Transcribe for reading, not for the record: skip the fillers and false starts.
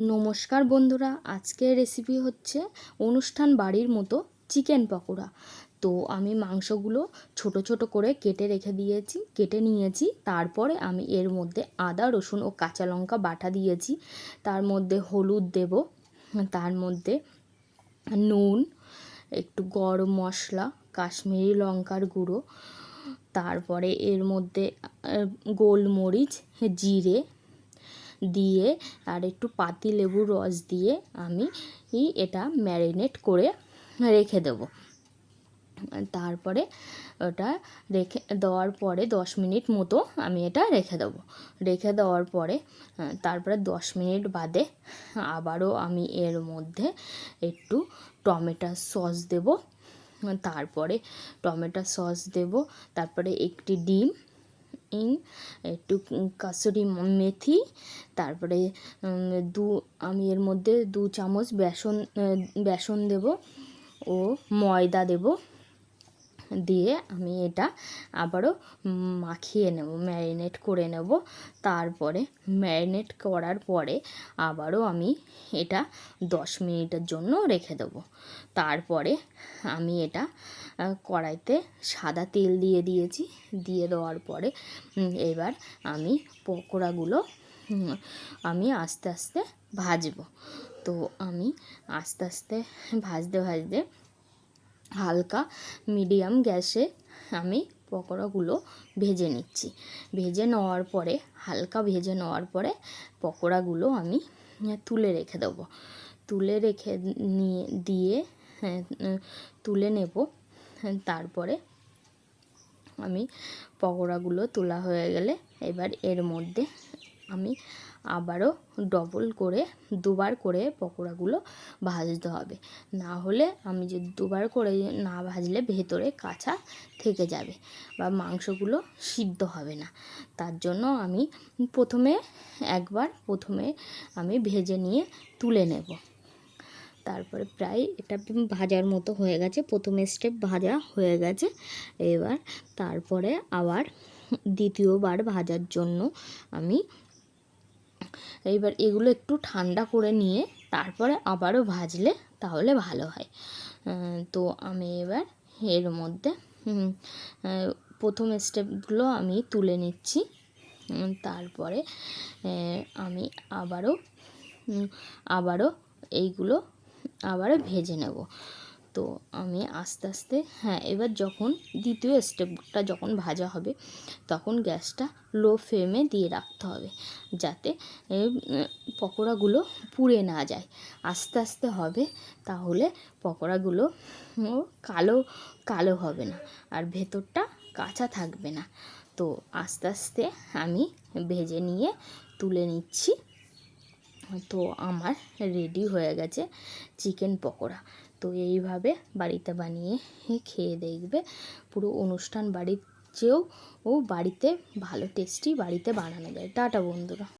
নমস্কার বন্ধুরা, আজকের রেসিপি হচ্ছে অনুষ্ঠান বাড়ির মতো চিকেন পকোড়া। তো আমি মাংসগুলো ছোট ছোট করে কেটে নিয়েছি। তারপরে আমি এর মধ্যে আদা রসুন ও কাঁচা লঙ্কা বাটা দিয়েছি। তার মধ্যে হলুদ দেব, তার মধ্যে নুন, একটু গরম মশলা, কাশ্মীরি লঙ্কার গুঁড়ো, তারপরে এর মধ্যে গোলমরিচ, জিরে দিয়ে আর একটু পাতিলেবুর রস দিয়ে আমি এটা ম্যারিনেট করে রেখে দেবো। তারপরে ওটা রেখে দেওয়ার পরে 10 মিনিট মতো আমি এটা রেখে দেওয়ার পরে তারপরে 10 মিনিট বাদে আবারও আমি এর মধ্যে একটু টমেটো সস দেব। তারপরে একটি ডিম, একটু কাসুরি মেথি, তারপরে আমি এর মধ্যে 2 চামচ বেসন দেব ও ময়দা দেব। দিয়ে আমি এটা আবারও মাখিয়ে নেব, ম্যারিনেট করে নেব। তারপরে ম্যারিনেট করার পরে আবারও আমি এটা 10 মিনিটের জন্য রেখে দেব। তারপরে আমি এটা কড়াইতে সাদা তেল দিয়ে দেওয়ার পরে এবার আমি পকোড়াগুলো আমি আস্তে আস্তে ভাজবো। তো আমি আস্তে আস্তে ভাজতে হালকা মিডিয়াম গ্যাসে আমি পকোড়াগুলো ভেজে নিচ্ছি। হালকা ভেজে নেওয়ার পরে পকোড়াগুলো আমি তুলে নেব। তারপরে আমি পকোড়াগুলো তোলা হয়ে গেলে এবার এর মধ্যে আমি আবারও দুবার করে পকোড়াগুলো ভাজতে হবে। না হলে আমি যদি দুবার করে না ভাজলে ভেতরে কাঁচা থেকে যাবে বা মাংসগুলো সিদ্ধ হবে না। তার জন্য আমি প্রথমে আমি ভেজে নিয়ে তুলে নেব। তারপরে প্রায় এটা ভাজার মতো হয়ে গেছে, প্রথম স্টেপ ভাজা হয়ে গেছে। এবার তারপরে আবার দ্বিতীয়বার ভাজার জন্য আমি এগুলো একটু ঠান্ডা করে নিয়ে তারপরে আবারও ভাজলে তাহলে ভালো হয়। তো আমি এবার এর মধ্যে প্রথম স্টেপগুলো আমি তুলে নিচ্ছি। তারপরে আমি আবারও এইগুলো ভেজে নেব। তো আমি আস্তে আস্তে এবার যখন দ্বিতীয় স্টেপটা যখন ভাজা হবে তখন গ্যাসটা লো ফ্লেমে দিয়ে রাখতে হবে, যাতে পকোড়াগুলো পুড়ে না যায়। আস্তে আস্তে হবে, তাহলে পকোড়াগুলো কালো হবে না আর ভেতরটা কাঁচা থাকবে না। তো আস্তে আস্তে আমি ভেজে নিয়ে তুলে নিচ্ছি। তো আমার রেডি হয়ে গেছে চিকেন পকোড়া। তো এইভাবে বাড়িতে বানিয়ে খেয়ে দেখবে, পুরো অনুষ্ঠান বাড়ির চেয়েও বাড়িতে ভালো টেস্টি বাড়িতে বানানো যায়। টাটা বন্ধুরা।